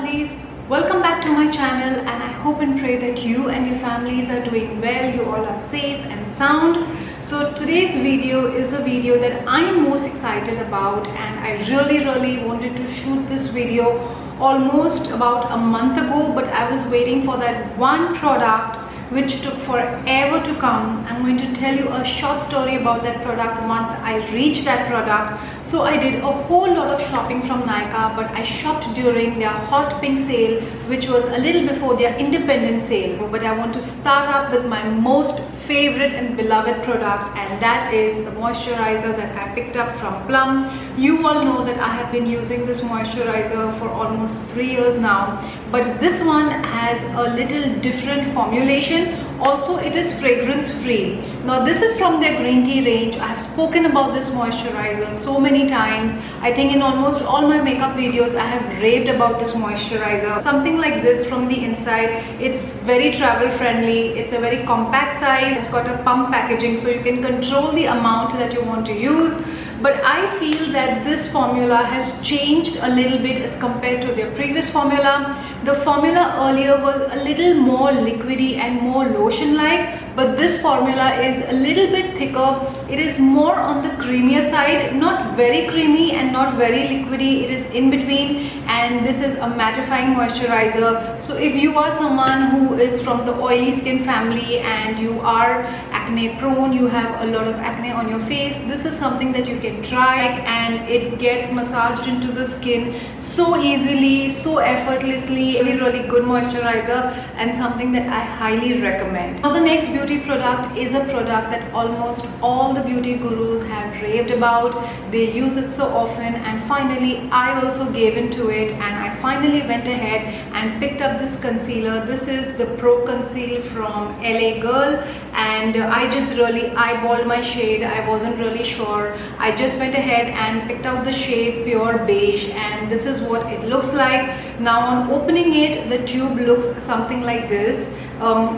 families, welcome back to my channel, and I hope and pray that you and your families are doing well, you all are safe and sound. So today's video is a video that I am most excited about, and I really wanted to shoot this video almost about a month ago, but I was waiting for that one product which took forever to come. I'm going to tell you a short story about that product once I reached that product. So I did a whole lot of shopping from Nykaa, but I shopped during their hot pink sale, which was a little before their independent sale. But I want to start up with my most favorite and beloved product, and that is the moisturizer that I picked up from Plum. You all know that I have been using this moisturizer for almost 3 years now, but this one has a little different formulation. Also, it is fragrance free. Now this is from their green tea range. I have spoken about this moisturizer so many times. I think in almost all my makeup videos I have raved about this moisturizer. Something like this from the inside. It's very travel friendly. It's a very compact size. It's got a pump packaging, so you can control the amount that you want to use. But I feel that this formula has changed a little bit as compared to their previous formula. The formula earlier was a little more liquidy and more lotion-like, but this formula is a little bit thicker. It is more on the creamier side, not very creamy and not very liquidy. It is in between, and this is a mattifying moisturizer. So if you are someone who is from the oily skin family and you are acne prone, you have a lot of acne on your face, this is something that you can try, and it gets massaged into the skin so easily, so effortlessly. Really good moisturizer, and something that I highly recommend. Now the next beauty product is a product that almost all the beauty gurus have raved about. They use it so often, and finally I also gave into it, and I finally went ahead and picked up this concealer. This is the Pro Conceal from LA Girl, and I just really eyeballed my shade. I wasn't really sure. I just went ahead and picked out the shade Pure Beige, and this is what it looks like. Now on opening it, the tube looks something like this.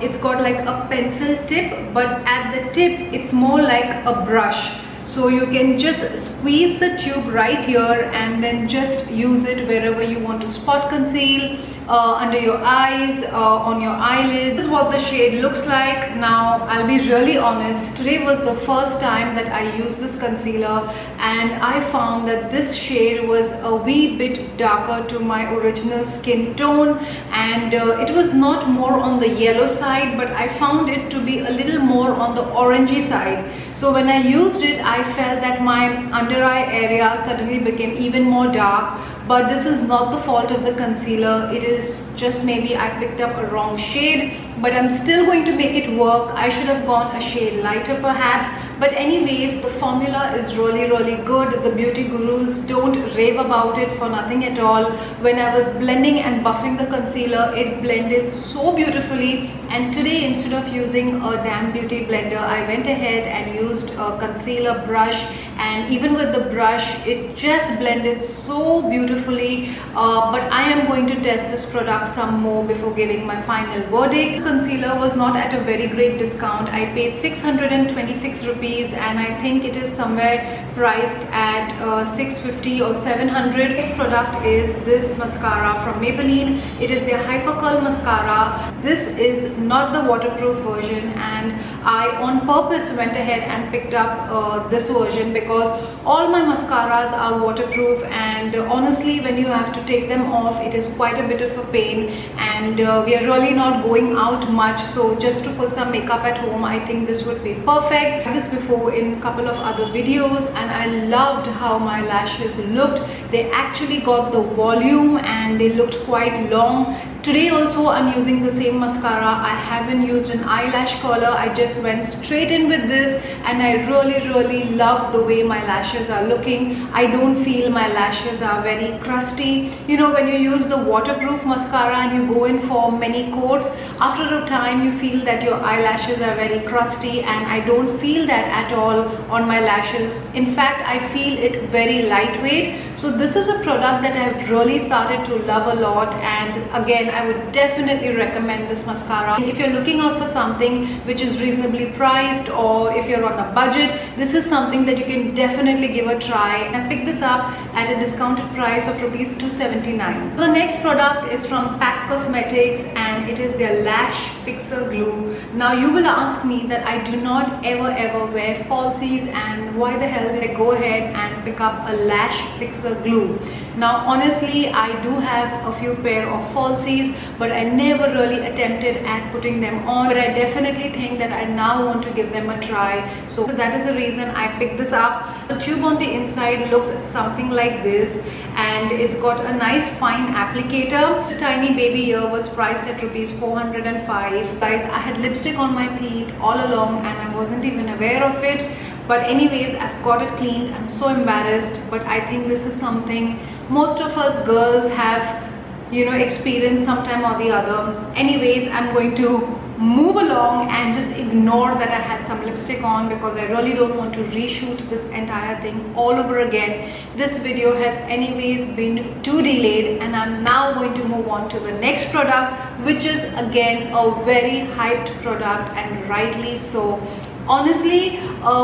It's got like a pencil tip, but at the tip it's more like a brush. So you can just squeeze the tube right here and then just use it wherever you want to spot conceal, under your eyes, on your eyelids. This is what the shade looks like. Now I'll be really honest, today was the first time that I used this concealer, and I found that this shade was a wee bit darker to my original skin tone, and it was not more on the yellow side, but I found it to be a little more on the orangey side. So when I used it, I felt that my under eye area suddenly became even more dark. But this is not the fault of the concealer. It is just maybe I picked up a wrong shade, but I'm still going to make it work. I should have gone a shade lighter perhaps. But anyways, the formula is really good. The beauty gurus don't rave about it for nothing at all. When I was blending and buffing the concealer, it blended so beautifully. And today, instead of using a damn beauty blender, I went ahead and used a concealer brush, and even with the brush it just blended so beautifully. But I am going to test this product some more before giving my final verdict. This concealer was not at a very great discount. I paid 626 rupees, and I think it is somewhere priced at 650 or 700. This product is this mascara from Maybelline. It is their Hyper Curl mascara. This is not the waterproof version, and I on purpose went ahead and picked up this version because all my mascaras are waterproof, and honestly when you have to take them off, it is quite a bit of a pain, and we are really not going out much, so just to put some makeup at home, I think this would be perfect. I did this before in a couple of other videos, and I loved how my lashes looked. They actually got the volume and they looked quite long. Today also I'm using the same mascara. I haven't used an eyelash curler. I just went straight in with this, and I really love the way my lashes are looking. I don't feel my lashes are very crusty. You know, when you use the waterproof mascara and you go in for many coats, after a time you feel that your eyelashes are very crusty, and I don't feel that at all on my lashes. In fact, I feel it very lightweight. So this is a product that I've really started to love a lot, and again I would definitely recommend this mascara. If you're looking out for something which is reasonably priced, or if you're on a budget, this is something that you can definitely give a try, and pick this up at a discounted price of rupees 279. The next product is from PAC Cosmetics, and it is their Lash Fixer Glue. Now you will ask me that I do not ever wear falsies, and why the hell did I go ahead and pick up a Lash Fixer Glue? Now honestly, I do have a few pair of falsies, but I never really attempted at putting them on, but I definitely think that I now want to give them a try. So that is the reason I picked this up. The tube on the inside looks something like this, and it's got a nice fine applicator. This tiny baby ear was priced at rupees 405. Guys, I had lipstick on my teeth all along and I wasn't even aware of it. But anyways, I've got it cleaned. I'm so embarrassed, but I think this is something most of us girls have, you know, experienced sometime or the other. Anyways, I'm going to move along and just ignore that I had some lipstick on, because I really don't want to reshoot this entire thing all over again. This video has anyways been too delayed, and I'm now going to move on to the next product, which is again a very hyped product, and rightly so. Honestly,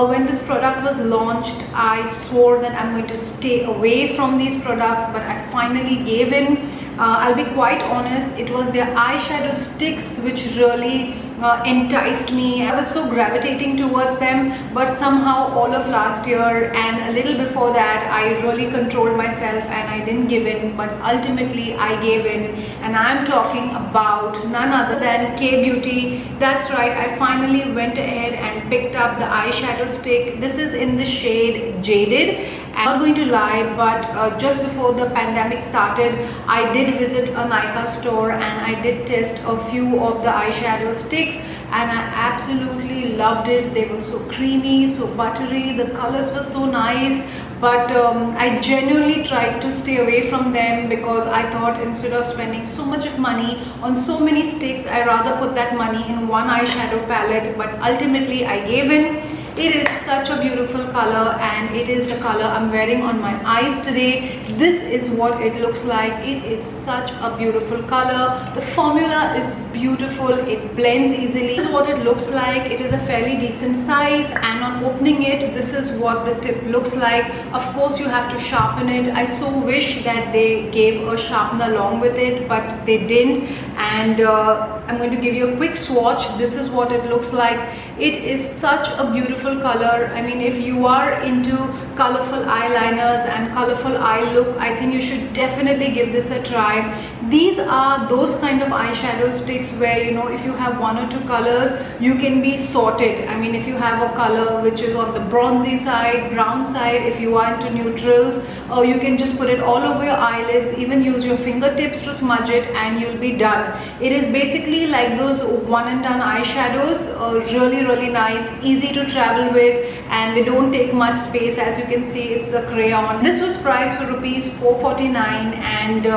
when this product was launched, I swore that I'm going to stay away from these products, but I finally gave in. I'll be quite honest, it was their eyeshadow sticks which really enticed me. I was so gravitating towards them, but somehow all of last year and a little before that, I really controlled myself and I didn't give in, but ultimately I gave in, and I'm talking about none other than K-Beauty. That's right, I finally went ahead and picked up the eyeshadow stick. This is in the shade Jaded. I'm not going to lie, but just before the pandemic started, I did visit a Nykaa store and I did test a few of the eyeshadow sticks, and I absolutely loved it. They were so creamy, so buttery, the colors were so nice, but I genuinely tried to stay away from them, because I thought instead of spending so much of money on so many sticks, I rather put that money in one eyeshadow palette. But ultimately I gave in. It is such a beautiful color, and it is the color I'm wearing on my eyes today. This is what it looks like. It is such a beautiful color. The formula is beautiful. It blends easily. This is what it looks like. It is a fairly decent size, and on opening it, this is what the tip looks like. Of course, you have to sharpen it. I so wish that they gave a sharpener along with it, but they didn't. And I'm going to give you a quick swatch. This is what it looks like. It is such a beautiful color. I mean, if you are into colorful eyeliners and colorful eye look, I think you should definitely give this a try. These are those kind of eyeshadow sticks where, you know, if you have one or two colors, you can be sorted. I mean, if you have a color which is on the bronzy side, brown side, if you are into neutrals, or you can just put it all over your eyelids, even use your fingertips to smudge it, and you'll be done. It is basically like those one and done eyeshadows, really nice, easy to travel with, and they don't take much space. As you can see, it's a crayon. This was priced for rupees 449, and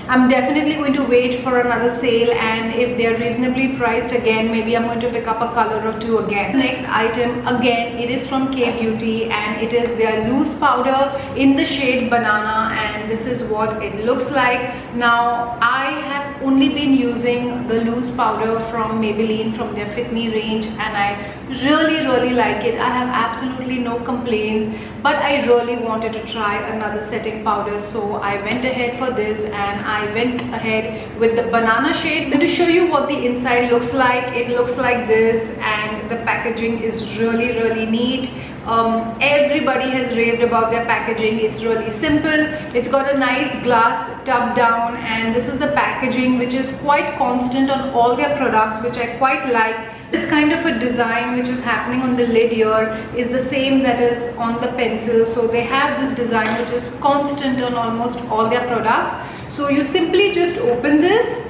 I'm definitely going to wait for another sale, and if they're reasonably priced again, maybe I'm going to pick up a color or two again. The next item, again, it is from K-Beauty, and it is their loose powder in the shade Banana, and this is what it looks like. Now, I have only been using the loose powder from Maybelline, from their Fit Me range, and I really like it. I have absolutely no complaints, but I really wanted to try another setting powder, so I went ahead for this, and I went ahead with the Banana shade. I'm going to show you what the inside looks like. It looks like this, and the packaging is really neat. Everybody has raved about their packaging. It's really simple. It's got a nice glass tub down, and this is the packaging, which is quite constant on all their products, which I quite like. This kind of a design which is happening on the lid here is the same that is on the pencil. So they have this design which is constant on almost all their products. So you simply just open this,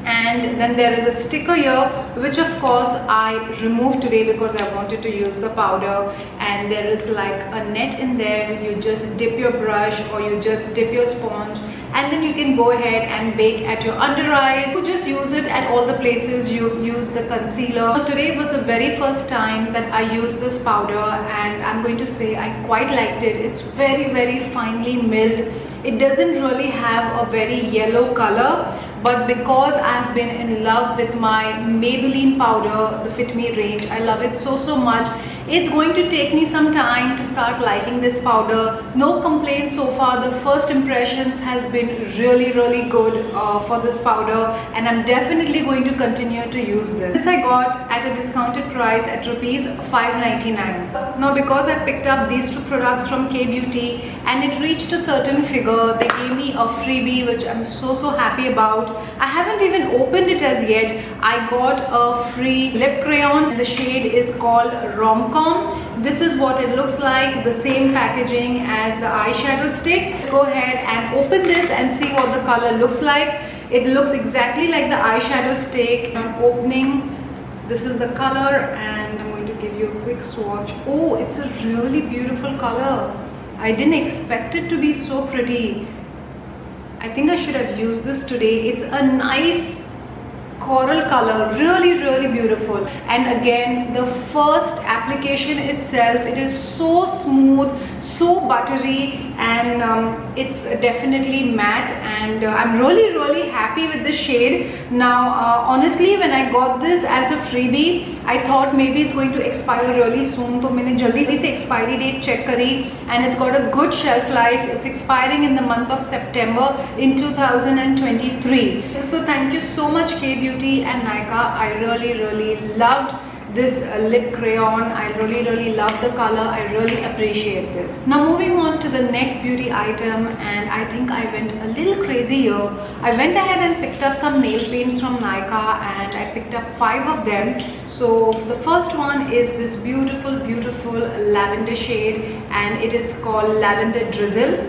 and then there is a sticker here, which of course I removed today because I wanted to use the powder, and there is like a net in there. You just dip your brush or you just dip your sponge, and then you can go ahead and bake at your under eyes. You just use it at all the places you use the concealer. Today was the very first time that I used this powder, and I'm going to say I quite liked it. It's very finely milled. It doesn't really have a very yellow color, but because I've been in love with my Maybelline powder, the Fit Me range, I love it so much. It's going to take me some time to start liking this powder. No complaints so far. The first impressions has been really good for this powder, and I'm definitely going to continue to use this. This I got at a discounted price at rupees 599. Now because I picked up these two products from K-Beauty and it reached a certain figure, they gave me a freebie, which I'm so happy about. I haven't even opened it as yet. I got a free lip crayon. The shade is called Rom. This is what it looks like, the same packaging as the eyeshadow stick. Let's go ahead and open this and see what the color looks like. It looks exactly like the eyeshadow stick. I'm opening. This is the color, and I'm going to give you a quick swatch. Oh, it's a really beautiful color. I didn't expect it to be so pretty. I think I should have used this today. It's a nice coral color, really beautiful. And again, the first application itself, it is so smooth, so buttery, and it's definitely matte, and I'm really happy with the shade. Now honestly, when I got this as a freebie, I thought maybe it's going to expire really soon, so मैंने जल्दी से expiry date check करी, and it's got a good shelf life. It's expiring in the month of September in 2023. So thank you so much K-Beauty and Nykaa. I really loved this lip crayon. I really love the color. I really appreciate this. Now moving on to the next beauty item, and I think I went a little crazy here. I went ahead and picked up some nail paints from Nykaa, and I picked up 5 of them. So the first one is this beautiful lavender shade, and it is called Lavender Drizzle.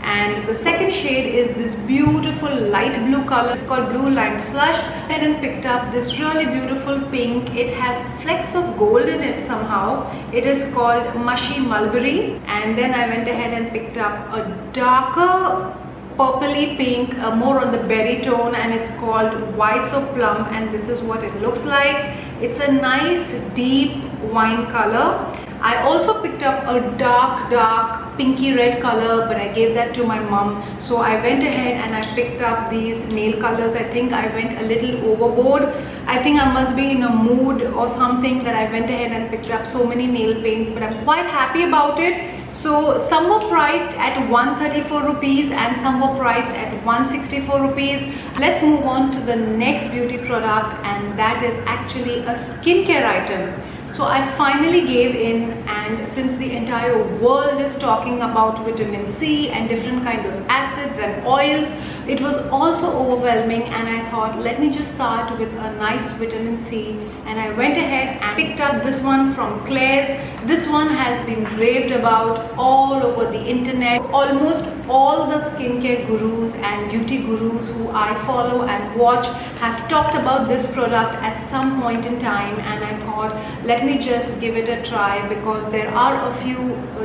And the second shade is this beautiful light blue color. It's called Blue Lime Slush. And then picked up this really beautiful pink. It has flecks of gold in it somehow. It is called Mushy Mulberry. And then I went ahead and picked up a darker purpley pink, more on the berry tone, and it's called Why So Plum, and this is what it looks like. It's a nice deep wine color. I also picked up a dark pinky red color, but I gave that to my mom. So I went ahead and I picked up these nail colors. I think I went a little overboard. I think I must be in a mood or something that I went ahead and picked up so many nail paints, but I'm quite happy about it. So some were priced at 134 rupees and some were priced at 164 rupees. Let's move on to the next beauty product, and that is actually a skincare item. So I finally gave in, and since the entire world is talking about vitamin C and different kind of acids and oils, it was also overwhelming, and I thought, let me just start with a nice vitamin C. And I went ahead and picked up this one from Klairs. This one has been raved about all over the internet. Almost all the skincare gurus and beauty gurus who I follow and watch have talked about this product at some point in time, and I thought, let me just give it a try, because there are a few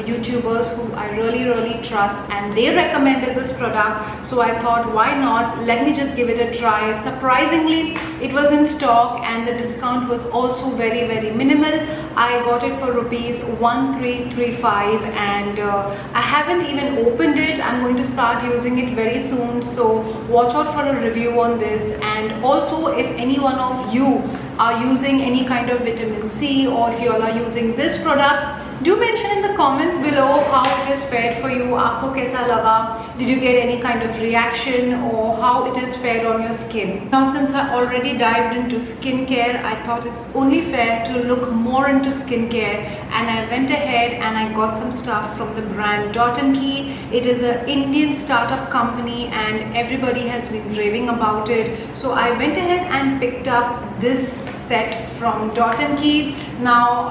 YouTubers who I really trust and they recommended this product. So I thought, why not, let me just give it a try. Surprisingly, it was in stock and the discount was also very minimal. I got it for rupees 1335, and I haven't even opened it. I'm going to start using it very soon, so watch out for a review on this. And also, if any one of you are using any kind of vitamin C, or if you all are using this product, do mention in the comments below how it is fared for you. Aapko kaisa laga? Did you get any kind of reaction, or how it is fared on your skin? Now, since I already dived into skincare, I thought it's only fair to look more into skincare, and I went ahead and I got some stuff from the brand Dot & Key. It is an Indian startup company and everybody has been raving about it. So I went ahead and picked up this set from Dot & Key. Now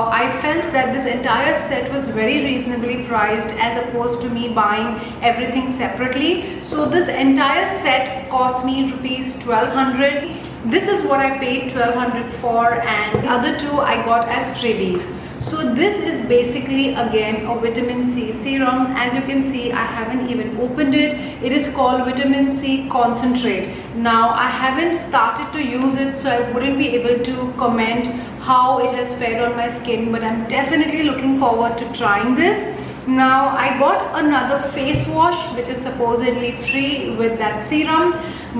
I felt that this entire set was very reasonably priced as opposed to me buying everything separately. So this entire set cost me rupees 1200. This is what I paid 1200 for, and the other two I got as freebies. So this is basically again a vitamin C serum. As you can see, I haven't even opened it. It is called vitamin C concentrate. Now I haven't started to use it, so I wouldn't be able to comment how it has fared on my skin, but I'm definitely looking forward to trying this. Now I got another face wash which is supposedly free with that serum,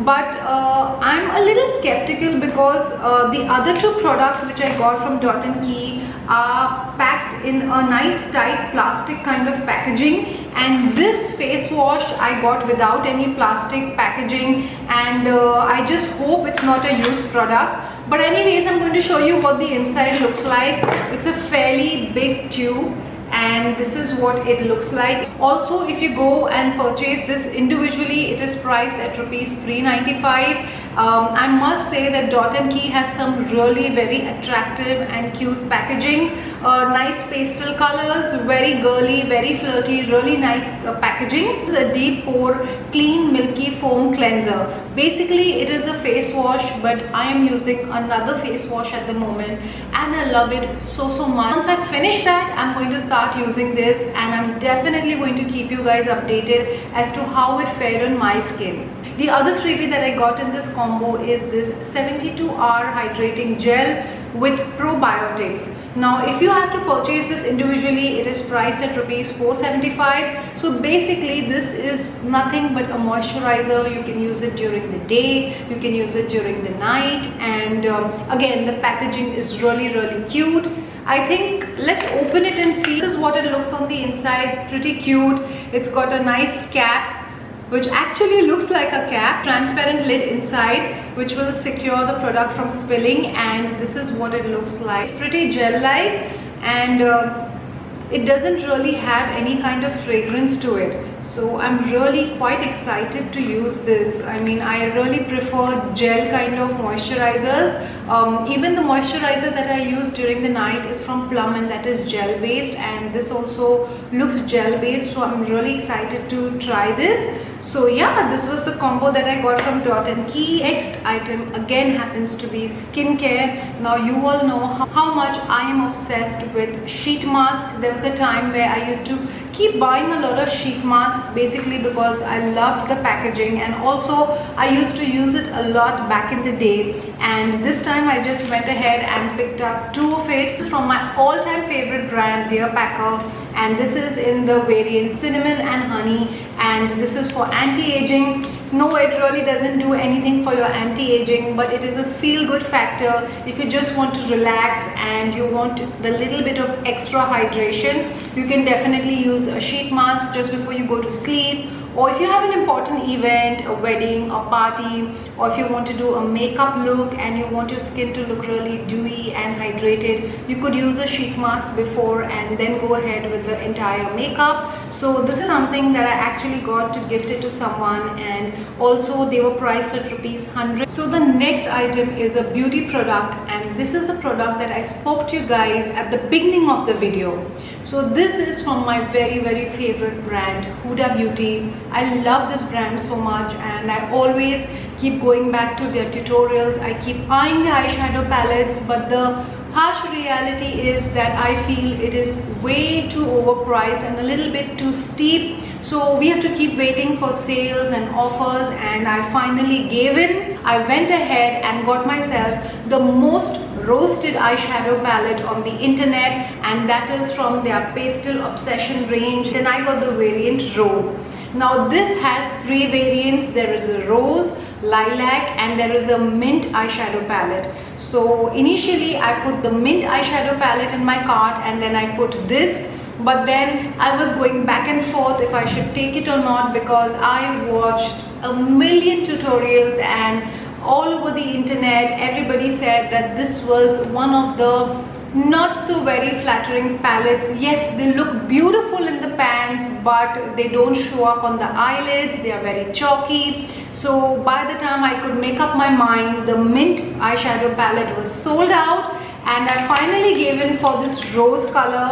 but I'm a little skeptical because the other two products which I got from Dot & Key are packed in a nice tight plastic kind of packaging, and this face wash I got without any plastic packaging, and I just hope it's not a used product. But anyways, I'm going to show you what the inside looks like. It's a fairly big tube, and this is what it looks like. Also, if you go and purchase this individually, it is priced at rupees 395. I must say that Dot & Key has some really very attractive and cute packaging. Nice pastel colors, very girly, very flirty, really nice packaging. This is a deep pore clean milky foam cleanser. Basically it is a face wash, but I am using another face wash at the moment and I love it so much. Once I finish that, I'm going to start using this, and I'm definitely going to keep you guys updated as to how it fared on my skin. The other freebie that I got in this combo is this 72-hour hydrating gel with probiotics. Now if you have to purchase this individually, it is priced at rupees 475. So basically this is nothing but a moisturizer. You can use it during the day, you can use it during the night, and again the packaging is really cute. I think let's open it and see. This is what it looks on the inside. Pretty cute. It's got a nice cap which actually looks like a cap, transparent lid inside which will secure the product from spilling, and this is what it looks like. It's pretty gel-like, and it doesn't really have any kind of fragrance to it. So I'm really quite excited to use this. I mean, I really prefer gel kind of moisturizers. Even the moisturizer that I use during the night is from Plum, and that is gel based, and this also looks gel based, so I'm really excited to try this. So yeah, this was the combo that I got from Dot & Key. Next item again happens to be skincare. Now you all know how much I am obsessed with sheet mask. There was a time where I used to keep buying a lot of sheet masks, basically because I loved the packaging, and also I used to use it a lot back in the day. And this time I just went ahead and picked up two of it. This is from my all-time favorite brand, Dear Packer, and this is in the variant cinnamon and honey, and this is for anti-aging. No, it really doesn't do anything for your anti-aging, but it is a feel-good factor if you just want to relax and you want the little bit of extra hydration. You can definitely use a sheet mask just before you go to sleep, or if you have an important event, a wedding, a party, or if you want to do a makeup look and you want your skin to look really dewy and hydrated, you could use a sheet mask before and then go ahead with the entire makeup. So this is something that I actually got to gift it to someone, and also they were priced at rupees 100. So the next item is a beauty product, and this is a product that I spoke to you guys at the beginning of the video. So this is from my very favorite brand, Huda Beauty. I love this brand so much, and I always keep going back to their tutorials. I keep eyeing the eyeshadow palettes, but the harsh reality is that I feel it is way too overpriced and a little bit too steep. So we have to keep waiting for sales and offers, and I finally gave in. I went ahead and got myself the most roasted eyeshadow palette on the internet, and that is from their Pastel Obsession range. Then I got the variant Rose. Now this has three variants. There is a rose, lilac, and there is a mint eyeshadow palette. So initially I put the mint eyeshadow palette in my cart, and then I put this, but then I was going back and forth if I should take it or not, because I watched a million tutorials and all over the internet everybody said that this was one of the not so very flattering palettes. Yes, they look beautiful in the pans, but they don't show up on the eyelids. They are very chalky. So by the time I could make up my mind, the mint eyeshadow palette was sold out, and I finally gave in for this rose color.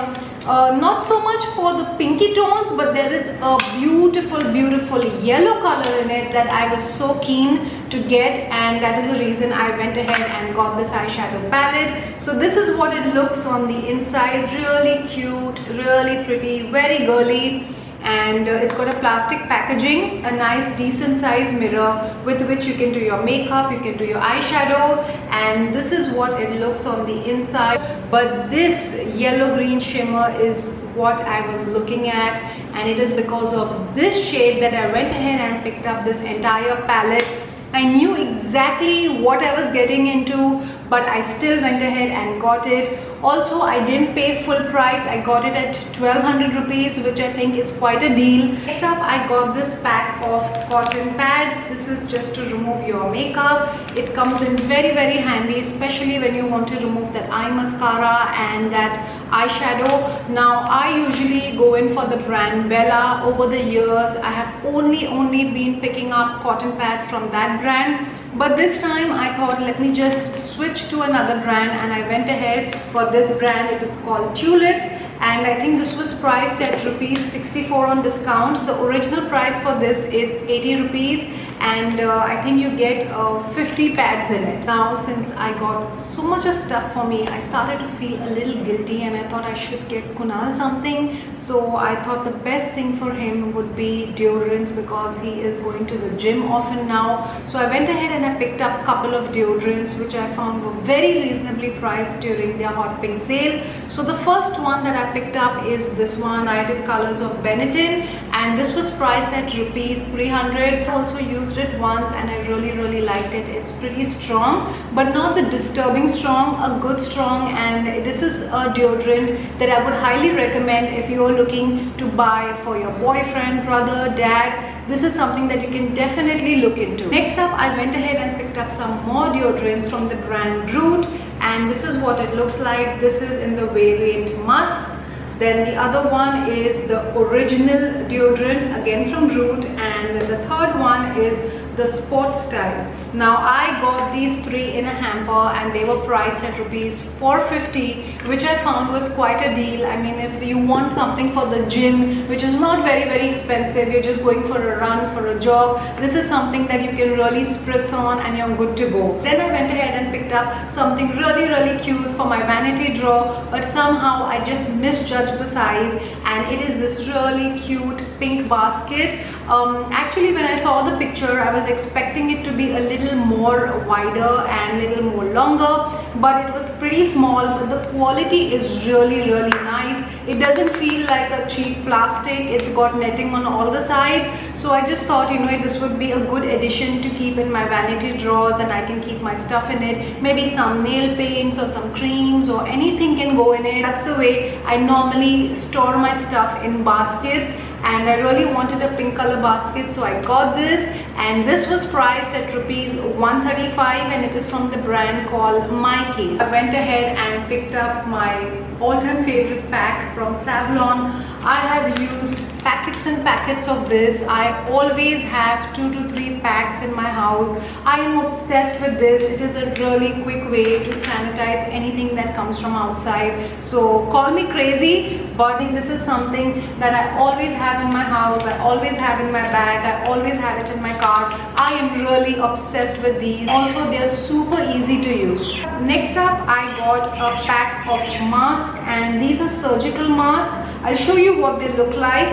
Not so much for the pinky tones, but there is a beautiful yellow color in it that I was so keen to get, and that is the reason I went ahead and got this eyeshadow palette. So this is what it looks on the inside. Really cute, really pretty, very girly. And it's got a plastic packaging, a nice decent size mirror with which you can do your makeup, you can do your eyeshadow, and this is what it looks on the inside. But this yellow green shimmer is what I was looking at, and it is because of this shade that I went ahead and picked up this entire palette. I knew exactly what I was getting into, but I still went ahead and got it. Also, I didn't pay full price. I got it at 1200 rupees, which I think is quite a deal. Next up, I got this pack of cotton pads. This is just to remove your makeup. It comes in very handy, especially when you want to remove that eye mascara and that eyeshadow. Now, I usually go in for the brand Bella. Over the years, I have only been picking up cotton pads from that brand. But this time I thought, let me just switch to another brand, and I went ahead for this brand. It is called Tulips, and I think this was priced at rupees 64 on discount. The original price for this is 80 rupees, and I think you get 50 pads in it. Now, since I got so much of stuff for me, I started to feel a little guilty, and I thought I should get Kunal something. So I thought the best thing for him would be deodorants, because he is going to the gym often now. So I went ahead and I picked up a couple of deodorants which I found were very reasonably priced during their hot pink sale. So the first one that I picked up is this one, United Colors of Benetton, and this was priced at rupees 300. I also used it once and I really liked it. It's pretty strong, but not the disturbing strong, a good strong, and this is a deodorant that I would highly recommend if you're looking to buy for your boyfriend, brother, dad. This is something that you can definitely look into. Next up, I went ahead and picked up some more deodorants from the brand Root, and this is what it looks like. This is in the variant Musk. Then the other one is the original deodorant, again from Root, and then the third one is the Sport Style. Now, I got these three in a hamper and they were priced at rupees 450, which I found was quite a deal. I mean, if you want something for the gym, which is not very expensive, you're just going for a run, for a jog, this is something that you can really spritz on and you're good to go. Then I went ahead and picked up something really cute for my vanity drawer, but somehow I just misjudged the size, and it is this really cute pink basket. Actually, when I saw the picture, I was expecting it to be a little more wider and a little more longer, but it was pretty small. But the quality is really nice. It doesn't feel like a cheap plastic. It's got netting on all the sides, so I just thought, you know, this would be a good addition to keep in my vanity drawers, and I can keep my stuff in it. Maybe some nail paints or some creams or anything can go in it. That's the way I normally store my stuff, in baskets, and I really wanted a pink color basket, so I got this, and this was priced at rupees 135, and it is from the brand called My Case. I went ahead and picked up my all-time favorite pack from Savlon. I have used packets and packets of this. I always have 2 to 3 packs in my house. I am obsessed with this. It is a really quick way to sanitize anything that comes from outside. So call me crazy, but I think this is something that I always have in my house. I always have in my bag. I always have it in my car. I am really obsessed with these. Also, they are super easy to use. Next up, I got a pack of masks, and these are surgical masks. I'll show you what they look like.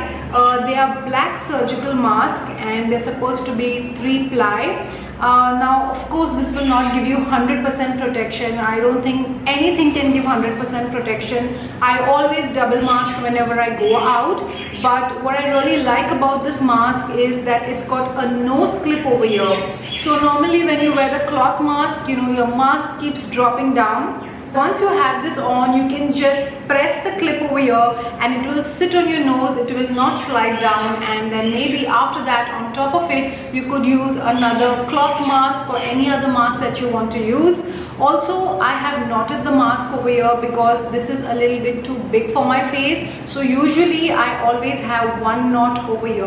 They are black surgical masks, and they're supposed to be 3-ply. Now, of course, this will not give you 100% protection. I don't think anything can give 100% protection. I always double mask whenever I go out, but what I really like about this mask is that it's got a nose clip over here. So normally when you wear the cloth mask, you know, your mask keeps dropping down. Once you have this on, you can just press the clip over here and it will sit on your nose. It will not slide down, and then maybe after that, on top of it, you could use another cloth mask or any other mask that you want to use. Also, I have knotted the mask over here because this is a little bit too big for my face. So usually I always have one knot over here,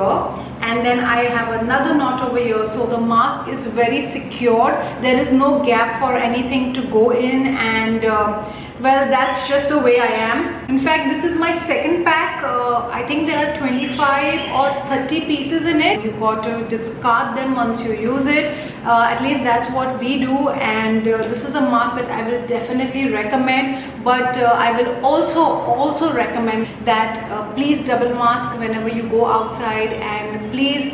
and then I have another knot over here, so the mask is very secured. There is no gap for anything to go in, and well, that's just the way I am. In fact, this is my second pack. I think there are 25 or 30 pieces in it. You got to discard them once you use it. At least that's what we do, and this is a mask that I will definitely recommend. But I will also recommend that please double mask whenever you go outside, and please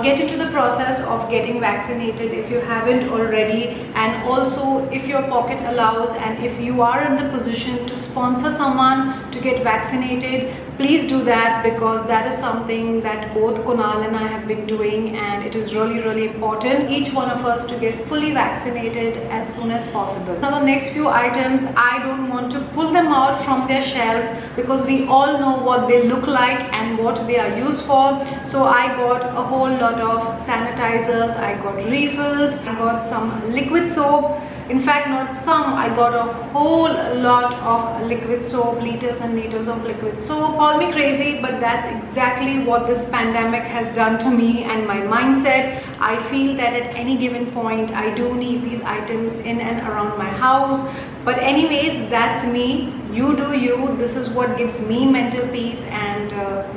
get into the process of getting vaccinated if you haven't already. And also, if your pocket allows and if you are in the position to sponsor someone to get vaccinated, please do that, because that is something that both Kunal and I have been doing, and it is really important, each one of us, to get fully vaccinated as soon as possible. Now the next few items, I don't want to pull them out from their shelves because we all know what they look like and what they are used for. So I got a whole lot of sanitizers, I got refills, I got some liquid soap. In fact, not some, I got a whole lot of liquid soap, liters and liters of liquid soap. Call me crazy, but that's exactly what this pandemic has done to me and my mindset. I feel that at any given point, I do need these items in and around my house. But anyways, that's me. You do you. This is what gives me mental peace, and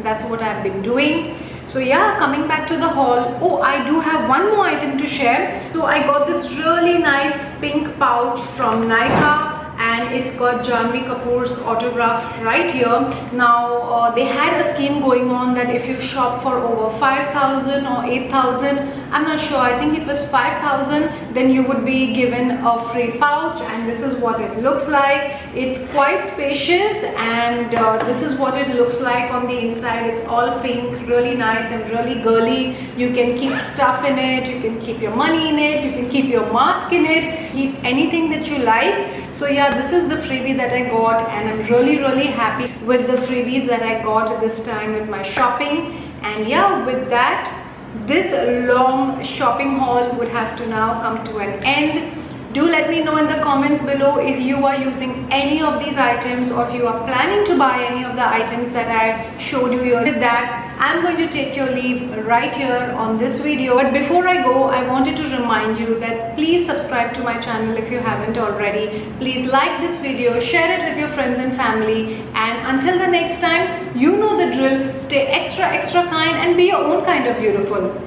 that's what I've been doing. So yeah, coming back to the haul, oh, I do have one more item to share. So I got this really nice pink pouch from Nykaa, and it's got Janhvi Kapoor's autograph right here. Now they had a scheme going on that if you shop for over 5,000 or 8,000, I'm not sure, I think it was 5,000, then you would be given a free pouch, and this is what it looks like. It's quite spacious, and this is what it looks like on the inside. It's all pink, really nice and really girly. You can keep stuff in it, you can keep your money in it, you can keep your mask in it, keep anything that you like. So yeah, this is the freebie that I got, and I'm really happy with the freebies that I got this time with my shopping. And yeah, with that, this long shopping haul would have to now come to an end. Do let me know in the comments below if you are using any of these items, or if you are planning to buy any of the items that I showed you here. With that, I'm going to take your leave right here on this video. But before I go, I wanted to remind you that please subscribe to my channel if you haven't already. Please like this video, share it with your friends and family. And until the next time, you know the drill. Stay extra kind and be your own kind of beautiful.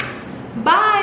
Bye.